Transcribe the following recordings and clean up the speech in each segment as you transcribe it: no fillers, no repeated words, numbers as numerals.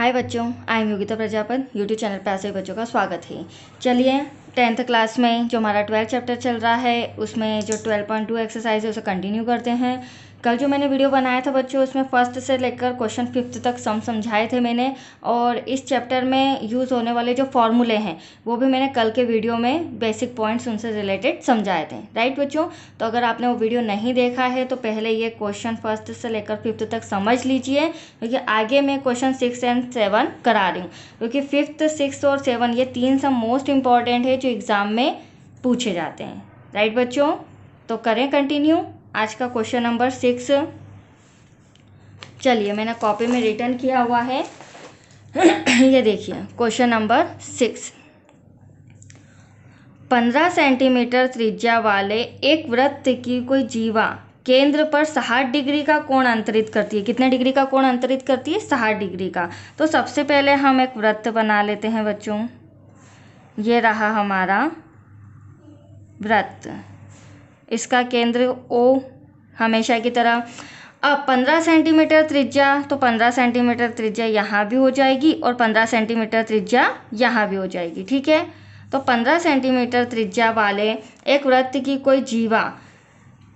हाय बच्चों, I am Yogita Prajapati. YouTube channel पर ऐसे बच्चों का स्वागत है। चलिए 10th क्लास में जो हमारा 12th चैप्टर चल रहा है उसमें जो 12.2 एक्सरसाइज है उसे कंटिन्यू करते हैं। कल जो मैंने वीडियो बनाया था बच्चों उसमें फर्स्ट से लेकर क्वेश्चन 5th तक समझाए थे मैंने, और इस चैप्टर में यूज़ होने वाले जो फॉर्मूले हैं वो भी मैंने कल के वीडियो में बेसिक पॉइंट्स उनसे रिलेटेड समझाए थे। राइट बच्चों, तो अगर आपने वो वीडियो नहीं देखा है तो पहले ये क्वेश्चन फर्स्ट से लेकर 5th तक समझ लीजिए, क्योंकि आगे मैं क्वेश्चन 6 और 7 करा रही हूँ, क्योंकि 5th, 6 और 7 ये तीन सब मोस्ट इंपॉर्टेंट है जो एग्ज़ाम में पूछे जाते हैं। राइट बच्चों, तो करें कंटिन्यू आज का क्वेश्चन नंबर 6। चलिए मैंने कॉपी में रिटर्न किया हुआ है ये देखिए क्वेश्चन नंबर 6। 15 सेंटीमीटर त्रिज्या वाले एक वृत्त की कोई जीवा केंद्र पर 60 डिग्री का कोण अंतरित करती है। कितने डिग्री का कोण अंतरित करती है? 60 डिग्री का। तो सबसे पहले हम एक वृत्त बना लेते हैं बच्चों। ये रहा हमारा वृत्त, इसका केंद्र O हमेशा की तरह। अब 15 सेंटीमीटर त्रिज्या, तो 15 सेंटीमीटर त्रिज्या यहाँ भी हो जाएगी और 15 सेंटीमीटर त्रिज्या यहाँ भी हो जाएगी। ठीक है, तो 15 सेंटीमीटर त्रिज्या वाले एक वृत्त की कोई जीवा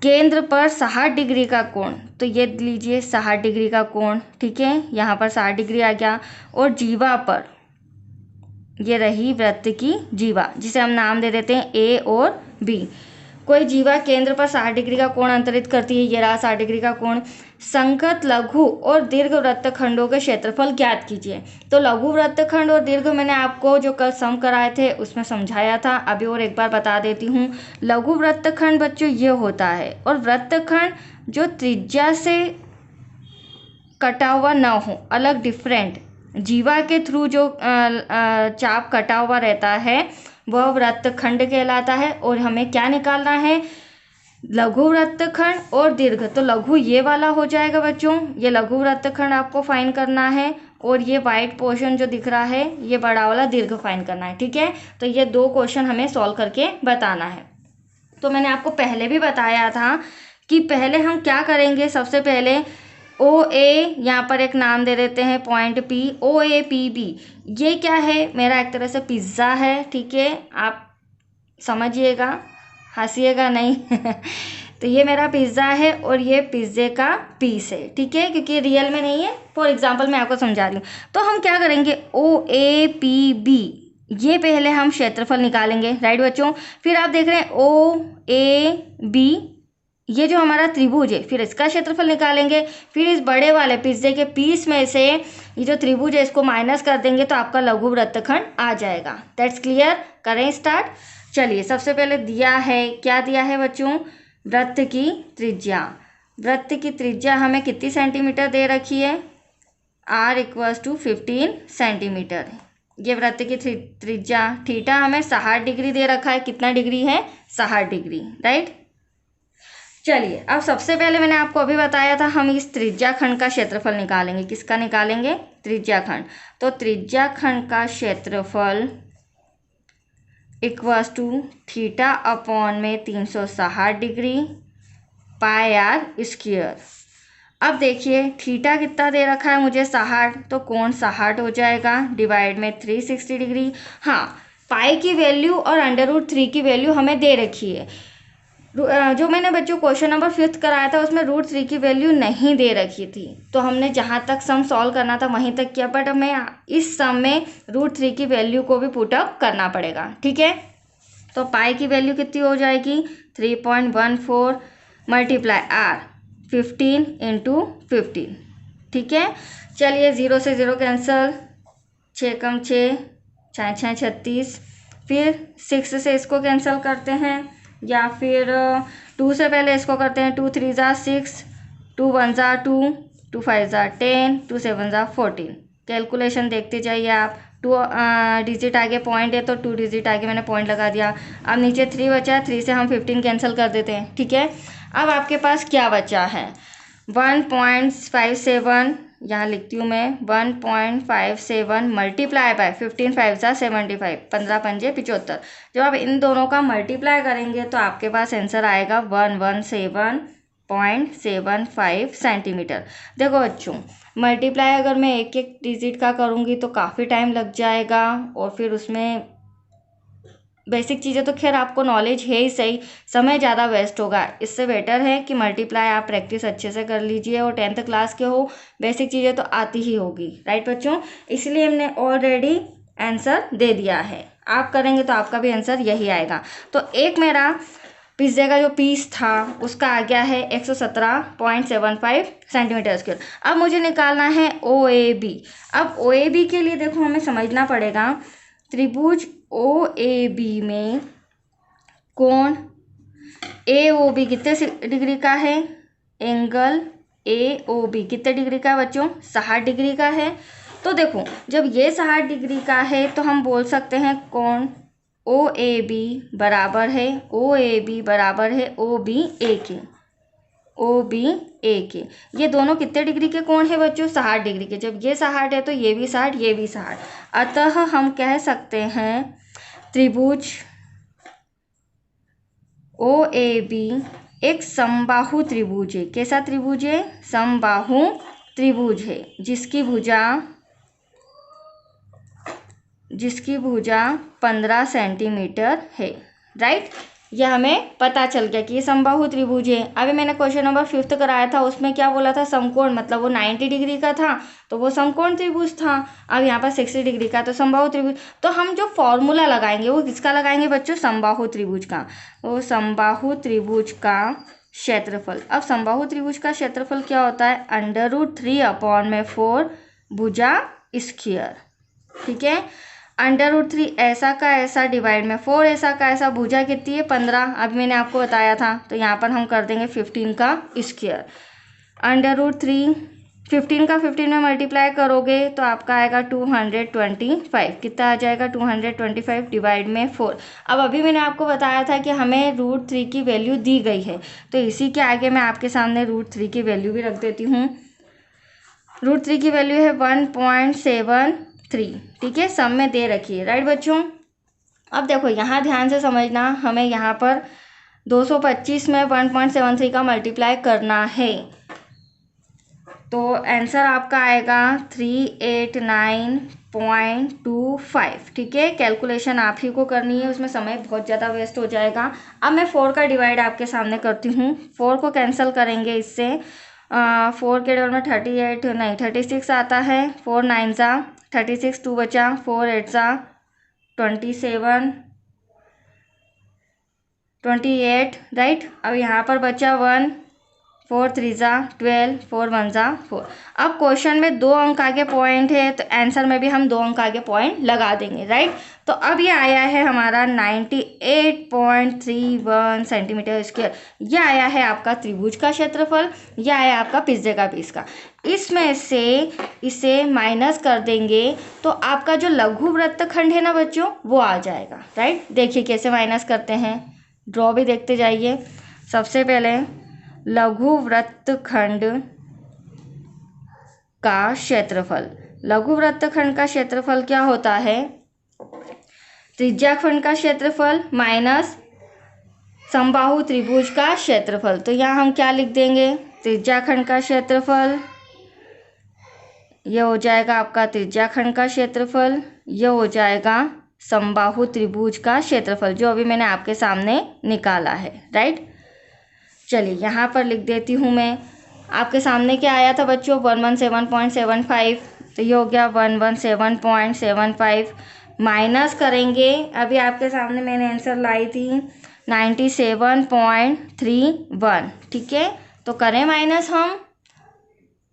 केंद्र पर 60 डिग्री का कोण, तो ये लीजिए 60 डिग्री का कोण। ठीक है, यहाँ पर 60 डिग्री आ गया, और जीवा पर ये रही वृत्त की जीवा, जिसे हम नाम दे देते हैं ए और बी। कोई जीवा केंद्र पर 60 डिग्री का कोण अंतरित करती है। ये रहा 60 डिग्री का कोण। संगत लघु और दीर्घ वृत्तखंडों के क्षेत्रफल ज्ञात कीजिए। तो लघु वृत्तखंड और दीर्घ मैंने आपको जो कल सम कराए थे उसमें समझाया था, अभी और एक बार बता देती हूँ। लघु वृत्तखंड बच्चों ये होता है, और वृत्तखंड जो त्रिज्या से कटा हुआ ना हो, अलग डिफरेंट जीवा के थ्रू जो चाप कटा हुआ रहता है वह वृत्तखंड कहलाता है। और हमें क्या निकालना है? लघु वृत्तखंड और दीर्घ। तो लघु ये वाला हो जाएगा बच्चों, ये लघु वृत्तखंड आपको फाइंड करना है, और ये वाइट पोर्शन जो दिख रहा है ये बड़ा वाला दीर्घ फाइंड करना है। ठीक है, तो ये दो क्वेश्चन हमें सॉल्व करके बताना है। तो मैंने आपको पहले भी बताया था कि पहले हम क्या करेंगे। सबसे पहले ओ ए, यहाँ पर एक नाम दे देते हैं point P, O A P B. ये क्या है? मेरा एक तरह से पिज़्ज़ा है। ठीक है, आप समझिएगा, हंसिएगा नहीं तो ये मेरा पिज़्ज़ा है और ये पिज़्ज़े का पीस है। ठीक है, क्योंकि रियल में नहीं है, फॉर एग्जांपल मैं आपको समझा रही हूँ। तो हम क्या करेंगे, ओ ए पी बी, ये पहले हम क्षेत्रफल निकालेंगे। राइट बच्चों, फिर आप देख रहे हैं ओ ए बी, ये जो हमारा त्रिभुज है, फिर इसका क्षेत्रफल निकालेंगे। फिर इस बड़े वाले पिज्जे के पीस में से ये जो त्रिभुज है इसको माइनस कर देंगे तो आपका लघु वृत्तखंड आ जाएगा। That's clear. करें स्टार्ट। चलिए सबसे पहले दिया है, क्या दिया है बच्चों? वृत्त की त्रिज्या। वृत्त की त्रिज्या हमें कितनी सेंटीमीटर दे रखी है? R = 15 centimetre. ये वृत्त की त्रिज्या। थीटा हमें 60 डिग्री दे रखा है। कितना डिग्री है? 60 डिग्री। राइट, चलिए अब सबसे पहले मैंने आपको अभी बताया था हम इस त्रिज्या खंड का क्षेत्रफल निकालेंगे। किसका निकालेंगे? त्रिज्या खंड। तो त्रिज्या खंड का क्षेत्रफल = θ/360 डिग्री πr²। अब देखिए थीटा कितना दे रखा है मुझे? 60, तो कोण 60 हो जाएगा, डिवाइड में 360 डिग्री। हाँ, पाई की वैल्यू और √3 की वैल्यू हमें दे रखी है। जो मैंने बच्चों क्वेश्चन नंबर 5th कराया था उसमें √3 की वैल्यू नहीं दे रखी थी, तो हमने जहाँ तक सम सॉल्व करना था वहीं तक किया, बट हमें इस सम में √3 की वैल्यू को भी पुटअप करना पड़ेगा। ठीक है, तो पाई की वैल्यू कितनी हो जाएगी? 3.14 × R, 15 × 15। ठीक है, चलिए 0 से 0 कैंसिल, 6 × 6 = 6 × 36। फिर 6 से इसको कैंसिल करते हैं, या फिर 2 से पहले इसको करते हैं। 2 × 3 = 6, 2 × 1 = 2, 2 × 5 = 10, 2 × 7 = 14। कैलकुलेशन देखते जाइए आप। 2 डिजिट आगे पॉइंट है तो 2 डिजिट आगे मैंने पॉइंट लगा दिया। अब नीचे 3 बचा है, 3 से हम 15 कैंसिल कर देते हैं। ठीक है, अब आपके पास क्या बचा है? 1.57, यहाँ लिखती हूँ मैं, 1.57 × 15 5 = 75, 15 × 5 = 75। जब आप इन दोनों का मल्टीप्लाई करेंगे तो आपके पास आंसर आएगा 117 0.75 सेंटीमीटर। देखो बच्चों, मल्टीप्लाई अगर मैं एक एक डिजिट का करूँगी तो काफ़ी टाइम लग जाएगा, और फिर उसमें बेसिक चीज़ें तो खैर आपको नॉलेज है ही, सही समय ज़्यादा वेस्ट होगा। इससे बेटर है कि मल्टीप्लाई आप प्रैक्टिस अच्छे से कर लीजिए, और 10th क्लास के हो, बेसिक चीज़ें तो आती ही होगी, राइट बच्चों। इसलिए हमने ऑलरेडी आंसर दे दिया है, आप करेंगे तो आपका भी आंसर यही आएगा। तो एक मेरा पिज्ज़े का जो पीस था उसका आ गया है 117.75 सेंटीमीटर स्क्वायर। अब मुझे निकालना है OAB। अब OAB के लिए देखो हमें समझना पड़ेगा, त्रिभुज OAB में कोण AOB कितने डिग्री का है, एंगल AOB कितने डिग्री का है बच्चों, 60 डिग्री का है। तो देखो जब ये 60 डिग्री का है तो हम बोल सकते हैं कोण OAB बराबर है OBA के। OBA के ये दोनों कितने डिग्री के कोण है बच्चों, 60 डिग्री के। जब ये 60 है तो ये भी 60, ये भी 60। अतः हम कह सकते हैं त्रिभुज OAB एक समबाहु त्रिभुज है। कैसा त्रिभुज है, समबाहु त्रिभुज है, जिसकी भुजा 15 सेंटीमीटर है, राइट। यह हमें पता चल गया कि ये समबाहु त्रिभुज है। अभी मैंने क्वेश्चन नंबर 5 कराया था, उसमें क्या बोला था, समकोण, मतलब वो 90 डिग्री का था तो वो समकोण त्रिभुज था। अब यहाँ पर 60 डिग्री का तो समबाहु त्रिभुज। तो हम जो फॉर्मूला लगाएंगे वो किसका लगाएंगे बच्चों, समबाहु त्रिभुज का। तो समबाहु त्रिभुज का क्षेत्रफल, अब समबाहु त्रिभुज का क्षेत्रफल क्या होता है, √3/4 भुजा स्क्वायर, ठीक है। √3 ऐसा का ऐसा डिवाइड में 4 ऐसा का ऐसा, भुजा कितनी है 15, अभी मैंने आपको बताया था। तो यहाँ पर हम कर देंगे 15 का स्क्वायर। √3 15 का 15 में मल्टीप्लाई करोगे तो आपका आएगा 225, कितना आ जाएगा 225 डिवाइड में 4। अब अभी मैंने आपको बताया था कि हमें √3 की वैल्यू दी गई है, तो इसी के आगे मैं आपके सामने √3 की वैल्यू भी रख देती हूँ। √3 की वैल्यू है 1.73, ठीक है, सम में दे रखी है, राइट बच्चों। अब देखो यहाँ ध्यान से समझना, हमें यहाँ पर 225 में 1.73 का मल्टीप्लाई करना है, तो आंसर आपका आएगा 389.25, ठीक है। कैलकुलेशन आप ही को करनी है, उसमें समय बहुत ज़्यादा वेस्ट हो जाएगा। अब मैं 4 का डिवाइड आपके सामने करती हूँ। 4 को कैंसिल करेंगे इससे, 4 के डबल में 38 नहीं 36 आता है, 4 9 सा 36, 2 बचा, 4 8 सा 27 28, राइट। अब यहाँ पर बचा 1, 4 3 सा 12, 4 1 सा 4। अब क्वेश्चन में 2 अंक आगे पॉइंट है तो आंसर में भी हम 2 अंक आगे पॉइंट लगा देंगे, राइट। तो अब ये आया है हमारा 98.31 सेंटीमीटर स्क्वायर। यह आया है आपका त्रिभुज का क्षेत्रफल, यह आया आपका पिज्जे का पीस का। इसमें से इसे माइनस कर देंगे तो आपका जो लघु वृत्तखंड है ना बच्चों, वो आ जाएगा, राइट। देखिए कैसे माइनस करते हैं, ड्रॉ भी देखते जाइए। सबसे पहले लघु वृत्तखंड का क्षेत्रफल, लघु वृत्तखंड का क्षेत्रफल क्या होता है, त्रिज्याखंड का क्षेत्रफल माइनस समबाहु त्रिभुज का क्षेत्रफल। तो यहाँ हम क्या लिख देंगे, त्रिज्याखंड का क्षेत्रफल, यह हो जाएगा आपका त्रिज्याखंड का क्षेत्रफल, यह हो जाएगा समबाहु त्रिभुज का क्षेत्रफल, जो अभी मैंने आपके सामने निकाला है, राइट। चलिए यहाँ पर लिख देती हूँ मैं। आपके सामने क्या आया था बच्चों, 117.75, तो ये हो गया 117.75 माइनस करेंगे, अभी आपके सामने मैंने आंसर लाई थी 97.31, ठीक है। तो करें माइनस हम,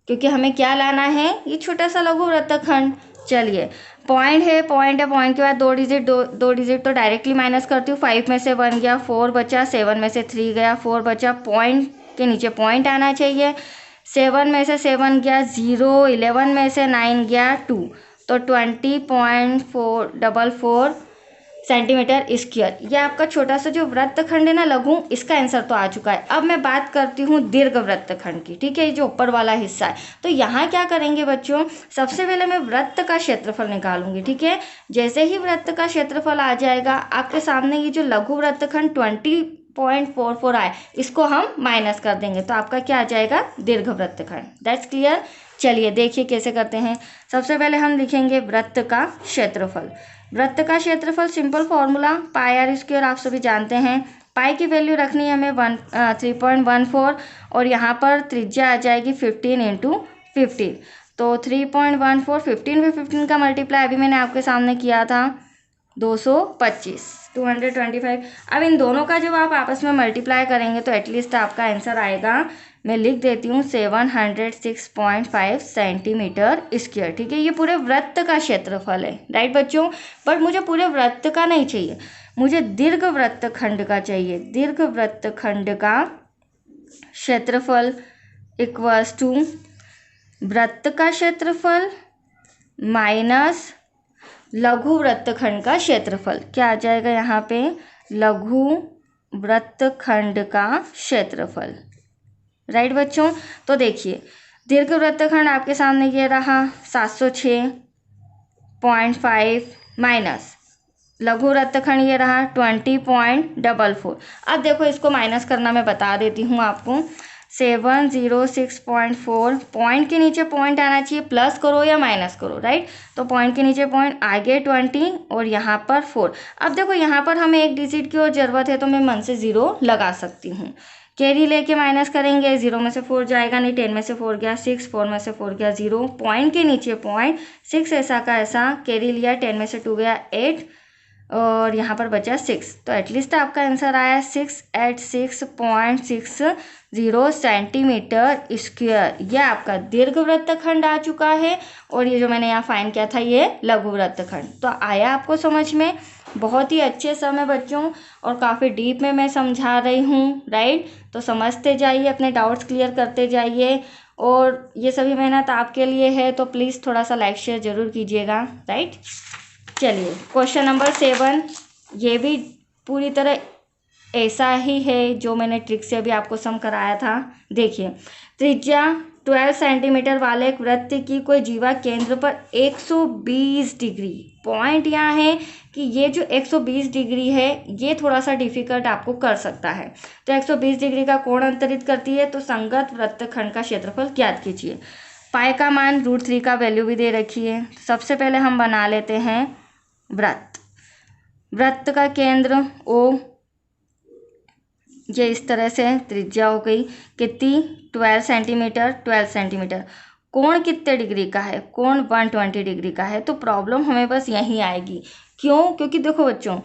क्योंकि हमें क्या लाना है, ये छोटा सा लघु वृत्तखंड। चलिए पॉइंट है, पॉइंट के बाद 2 डिजिट, दो डिजिट तो डायरेक्टली माइनस करती हूँ। 5 में से 1 गया, 4 बचा, 7 में से 3 गया, 4 बचा, पॉइंट के नीचे पॉइंट आना चाहिए। 7 में से 7 गया 0, 11 में से 9 गया 2, तो 20.444 सेंटीमीटर स्क्वायर। यह आपका छोटा सा जो वृत्तखंड है ना लघु, इसका आंसर तो आ चुका है। अब मैं बात करती हूँ दीर्घ वृत्तखंड की, ठीक है, ये जो ऊपर वाला हिस्सा है। तो यहाँ क्या करेंगे बच्चों, सबसे पहले मैं वृत्त का क्षेत्रफल निकालूंगी, ठीक है। जैसे ही वृत्त का क्षेत्रफल आ जाएगा आपके सामने, ये जो लघु वृत्तखंड 0.44 आए, इसको हम माइनस कर देंगे तो आपका क्या आ जाएगा, दीर्घ वृत्तखंड। That's clear. चलिए देखिए कैसे करते हैं। सबसे पहले हम लिखेंगे वृत्त का क्षेत्रफल। वृत्त का क्षेत्रफल simple formula pi r square, आप सभी जानते हैं। पाई की वैल्यू रखनी है हमें 3.14 और यहाँ पर त्रिज्या आ जाएगी 15 इंटू 15। तो 3.14 15 में 15 का मल्टीप्लाई अभी मैंने आपके सामने किया था 225 225। अब इन दोनों का जब आप आपस में मल्टीप्लाई करेंगे तो एटलीस्ट आपका आंसर आएगा, मैं लिख देती हूँ 706.5 सेंटीमीटर स्क्वायर। ठीक है, ये पूरे वृत्त का क्षेत्रफल है, राइट बच्चों। बट मुझे पूरे वृत्त का नहीं चाहिए, मुझे दीर्घ वृत्तखंड का चाहिए। दीर्घ वृत्तखंड का क्षेत्रफल इक्वल्स टू वृत्त का क्षेत्रफल माइनस लघु वृत्तखंड का क्षेत्रफल। क्या आ जाएगा यहाँ पे, लघु वृत्तखंड का क्षेत्रफल, राइट बच्चों। तो देखिए दीर्घ वृत्तखंड आपके सामने ये रहा 706.5 माइनस लघु वृत्तखंड ये रहा 20.44। अब देखो इसको माइनस करना मैं बता देती हूँ आपको। 706.4, पॉइंट के नीचे पॉइंट आना चाहिए, प्लस करो या माइनस करो, राइट। तो पॉइंट के नीचे पॉइंट, आगे 20 और यहाँ पर 4। अब देखो यहाँ पर हमें एक डिजिट की और ज़रूरत है तो मैं मन से 0 लगा सकती हूँ। कैरी लेके माइनस करेंगे, 0 में से 4 जाएगा नहीं, 10 में से 4 गया 6, 4 में से 4 गया 0, पॉइंट के नीचे पॉइंट, 6 ऐसा का ऐसा, कैरी लिया, 10 में से 2 गया 8 और यहाँ पर बचा 6। तो एटलीस्ट आपका आंसर आया 686.60 सेंटीमीटर स्क्वायर। यह आपका दीर्घ वृत्तखंड आ चुका है और ये जो मैंने यहाँ फाइंड किया था ये लघु वृत्तखंड। तो आया आपको समझ में, बहुत ही अच्छे समय बच्चों और काफ़ी डीप में मैं समझा रही हूँ, राइट। तो समझते जाइए, अपने डाउट्स क्लियर करते जाइए और ये सभी मेहनत आपके लिए है तो प्लीज़ थोड़ा सा लाइक शेयर ज़रूर कीजिएगा, राइट। चलिए क्वेश्चन नंबर 7, ये भी पूरी तरह ऐसा ही है जो मैंने ट्रिक से अभी आपको सम कराया था। देखिए त्रिज्या 12 सेंटीमीटर वाले एक वृत्त की कोई जीवा केंद्र पर 120 डिग्री, पॉइंट यहाँ है कि ये जो 120 डिग्री है ये थोड़ा सा डिफिकल्ट आपको कर सकता है। तो 120 डिग्री का कोण अंतरित करती है, तो संगत वृत्तखंड का क्षेत्रफल ज्ञात कीजिए। पाई का मान √3 का वैल्यू भी दे रखी है। सबसे पहले हम बना लेते हैं वृत्त। वृत्त का केंद्र O, ये इस तरह से त्रिज्या हो गई कितनी, 12 सेंटीमीटर। 12 सेंटीमीटर। कोण कितने डिग्री का है, कोण 120 डिग्री का है। तो प्रॉब्लम हमें बस यहीं आएगी, क्यों, क्योंकि देखो बच्चों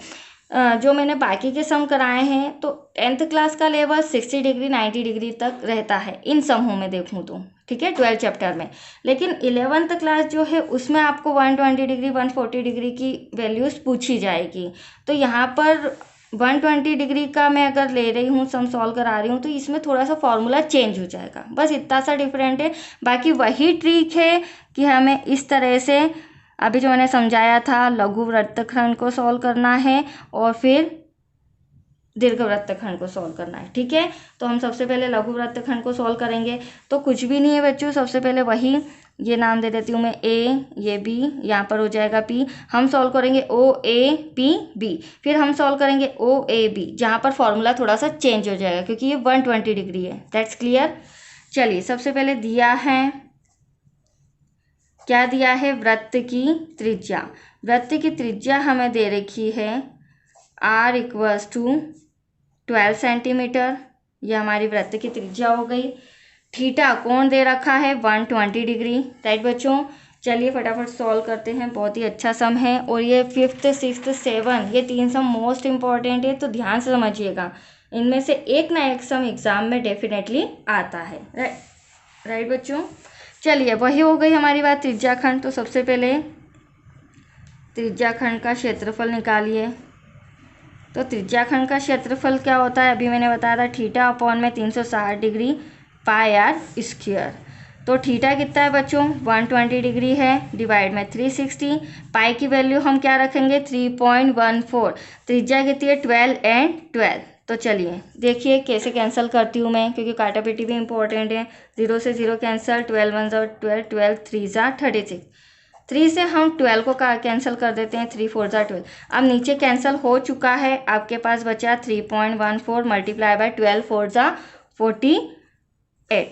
जो मैंने बाकी के सम कराए हैं तो 10th क्लास का लेवल 60 डिग्री 90 डिग्री तक रहता है इन समूह में देखूँ तो, ठीक है, 12 चैप्टर में। लेकिन 11th क्लास जो है उसमें आपको 120 डिग्री 140 डिग्री की वैल्यूज़ पूछी जाएगी। तो यहाँ पर 120 डिग्री का मैं अगर ले रही हूँ, सम सॉल्व करा रही हूँ, तो इसमें थोड़ा सा फॉर्मूला चेंज हो जाएगा, बस इतना सा डिफरेंट है। बाकी वही ट्रिक है कि हमें इस तरह से अभी जो मैंने समझाया था लघु वृत्तखंड को सॉल्व करना है और फिर दीर्घ वृत्तखंड को सॉल्व करना है, ठीक है। तो हम सबसे पहले लघु वृत्तखंड को सॉल्व करेंगे। तो कुछ भी नहीं है बच्चों, सबसे पहले वही, ये नाम दे देती हूँ मैं A, ये B, यहाँ पर हो जाएगा P। हम सॉल्व करेंगे OAPB, फिर हम सॉल्व करेंगे OAB, जहाँ पर फॉर्मूला थोड़ा सा चेंज हो जाएगा क्योंकि ये 120 डिग्री है। That's clear. चलिए सबसे पहले दिया है, क्या दिया है, वृत्त की त्रिज्या। वृत्त की त्रिज्या हमें दे रखी है R इक्वल्स टू 12 सेंटीमीटर, यह हमारी वृत्त की त्रिज्या हो गई। थीटा कोण दे रखा है 120 डिग्री, राइट बच्चों। चलिए फटाफट सॉल्व करते हैं, बहुत ही अच्छा सम है और ये 5th 6th 7 ये 3 सम मोस्ट इम्पॉर्टेंट है, तो ध्यान से समझिएगा। इनमें से एक ना एक सम एग्जाम में डेफिनेटली आता है, राइट बच्चों। चलिए वही हो गई हमारी बात त्रिज्याखंड। तो सबसे पहले त्रिज्याखंड का क्षेत्रफल निकालिए। तो त्रिज्याखंड का क्षेत्रफल क्या होता है, अभी मैंने बताया था, थीटा अपॉन में 360 डिग्री पाई आर स्क्वायर। तो थीटा कितना है बच्चों, 120 डिग्री है, डिवाइड में 360। पाई की वैल्यू हम क्या रखेंगे, 3.14। त्रिज्या कितनी है, 12 एंड 12। तो चलिए देखिए कैसे कैंसिल करती हूँ मैं, क्योंकि काटापीटी भी इंपॉर्टेंट है। 0 से 0 कैंसिल, 12 1 12, 12 3 36। 3 से हम 12 को कैंसिल कर देते हैं, 3 4 12। अब नीचे कैंसिल हो चुका है, आपके पास बचा 3.14 मल्टीप्लाई बाय 12 4 48,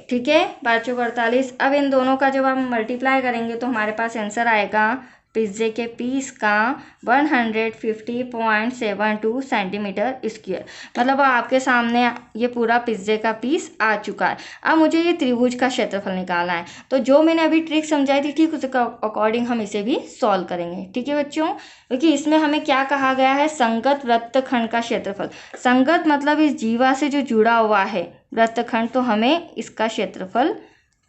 ठीक है, 548। अब इन दोनों का जब हम मल्टीप्लाई करेंगे तो हमारे पास आंसर आएगा पिज्जे के पीस का 150.72 सेंटीमीटर स्क्वायर। मतलब आपके सामने ये पूरा पिज्जे का पीस आ चुका है। अब मुझे ये त्रिभुज का क्षेत्रफल निकालना है, तो जो मैंने अभी ट्रिक समझाई थी ठीक उसके अकॉर्डिंग हम इसे भी सॉल्व करेंगे, ठीक है बच्चों। क्योंकि इसमें हमें क्या कहा गया है, संगत वृत्तखंड का क्षेत्रफल। संगत मतलब इस जीवा से जो जुड़ा हुआ है वृत्तखंड, तो हमें इसका क्षेत्रफल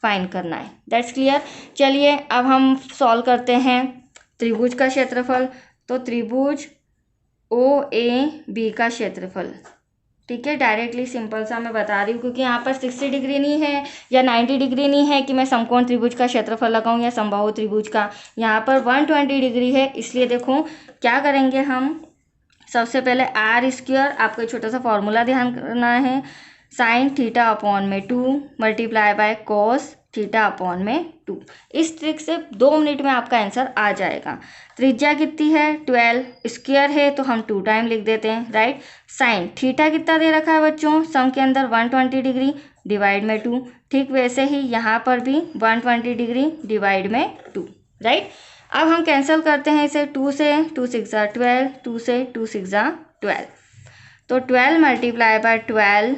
फाइंड करना है। That's clear. चलिए अब हम सॉल्व करते हैं त्रिभुज का क्षेत्रफल। तो त्रिभुज ओ ए बी का क्षेत्रफल, ठीक है, डायरेक्टली सिंपल सा मैं बता रही हूँ, क्योंकि यहाँ पर 60 डिग्री नहीं है या 90 डिग्री नहीं है कि मैं समकोण त्रिभुज का क्षेत्रफल लगाऊं या समबाहु त्रिभुज का। यहाँ पर 120 डिग्री है, इसलिए देखो क्या करेंगे हम। सबसे पहले आर स्क्वायर, आपको छोटा सा फॉर्मूला ध्यान करना है, साइन थीटा अपॉन में 2 multiply by cos theta upon में 2। इस ट्रिक से 2 मिनट में आपका आंसर आ जाएगा। त्रिज्या कितनी है 12, स्क्वायर है तो हम 2 टाइम लिख देते हैं, राइट। साइन थीटा कितना दे रखा है बच्चों, सम के अंदर 120 डिग्री डिवाइड में 2। ठीक वैसे ही यहाँ पर भी 120 डिग्री डिवाइड में 2, राइट। अब हम कैंसिल करते हैं इसे, 2 से 2 6 12, 2 से 2 6 12, तो 12 multiply by 12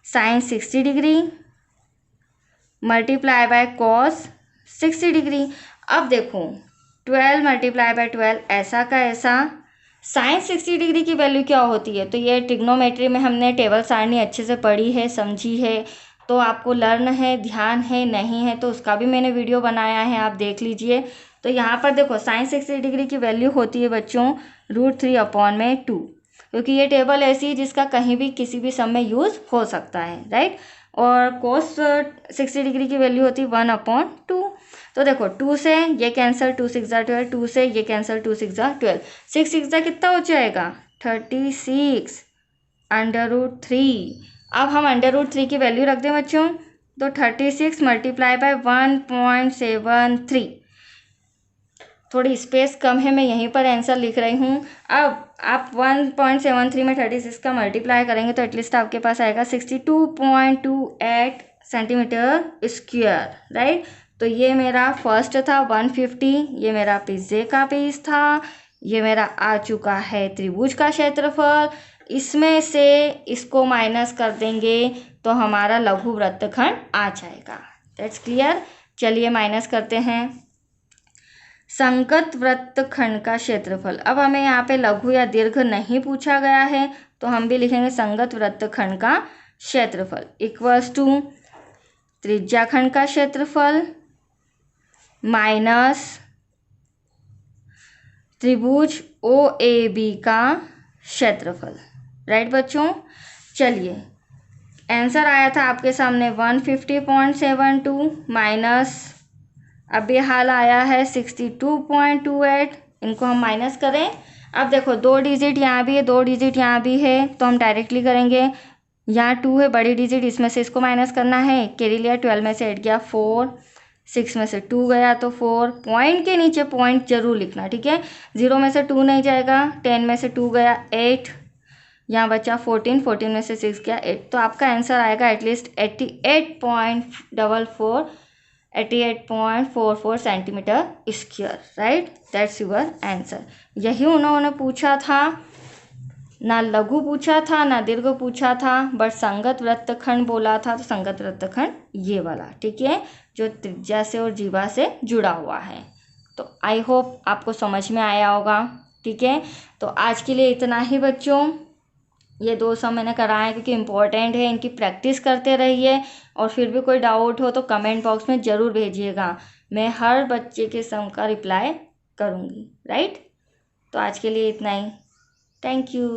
sine 60 degree multiply by cos 60 degree. अब देखो 12 मल्टीप्लाई बाय 12 ऐसा का ऐसा, साइन 60 डिग्री की वैल्यू क्या होती है, तो ये ट्रिग्नोमेट्री में हमने टेबल सारणी अच्छे से पढ़ी है, समझी है, तो आपको लर्न है, ध्यान है, नहीं है तो उसका भी मैंने वीडियो बनाया है, आप देख लीजिए। तो यहाँ पर देखो साइन 60 डिग्री की वैल्यू होती है बच्चों √3 अपॉन में 2, क्योंकि ये टेबल ऐसी है जिसका कहीं भी किसी भी सम में यूज़ हो सकता है, राइट। और कोस 60 डिग्री की वैल्यू होती है 1/2। तो देखो 2 से ये कैंसिल, 2 6 12, 2 से ये कैंसिल, 2 6 12, 6 6 कितना हो जाएगा 36 √3। अब हम √3 की वैल्यू रख दें बच्चों, तो 36 मल्टीप्लाई बाय 1.73, थोड़ी स्पेस कम है, मैं यहीं पर आंसर लिख रही हूँ। अब आप 1.73 में 36 का मल्टीप्लाई करेंगे तो एटलीस्ट आपके पास आएगा 62.28 सेंटीमीटर स्क्वायर, राइट। तो ये मेरा फर्स्ट था 150, ये मेरा पिज्जे का पीस था, ये मेरा आ चुका है त्रिभुज का क्षेत्रफल। इसमें से इसको माइनस कर देंगे तो हमारा लघु वृत्तखंड आ जाएगा। That's clear. चलिए माइनस करते हैं संगत वृत्तखंड का क्षेत्रफल। अब हमें यहाँ पे लघु या दीर्घ नहीं पूछा गया है, तो हम भी लिखेंगे संगत वृत्तखंड का क्षेत्रफल इक्वल्स टू त्रिज्या खंड का क्षेत्रफल माइनस त्रिभुज ओ ए बी का क्षेत्रफल, राइट बच्चों। चलिए आंसर आया था आपके सामने 150.72 माइनस, अब ये हाल आया है 62.28, इनको हम माइनस करें। अब देखो 2 डिजिट यहाँ भी है, 2 डिजिट यहाँ भी है, तो हम डायरेक्टली करेंगे। यहाँ 2 है बड़ी डिजिट, इसमें से इसको माइनस करना है, कैरी लिया, 12 में से 8 गया 4, 6 में से 2 गया तो 4, पॉइंट के नीचे पॉइंट जरूर लिखना, ठीक है। 0 में से 2 नहीं जाएगा, 10 में से 2 गया 8, यहाँ बचा 14, 14 में से 6 गया 8, तो आपका आंसर आएगा at least 88.44 centimetre square, right. That's your answer. यही उन्होंने पूछा था, ना लघु पूछा था ना दीर्घ पूछा था, बट संगत वृत्तखंड बोला था, तो संगत वृत्तखंड ये वाला, ठीक है, जो त्रिज्या से और जीवा से जुड़ा हुआ है। तो आई होप आपको समझ में आया होगा, ठीक है। तो आज के लिए इतना ही बच्चों, ये 2 सम मैंने कराए क्योंकि इम्पोर्टेंट है, इनकी प्रैक्टिस करते रहिए, और फिर भी कोई डाउट हो तो कमेंट बॉक्स में ज़रूर भेजिएगा, मैं हर बच्चे के सम का रिप्लाई करूँगी, राइट। तो आज के लिए इतना ही, थैंक यू।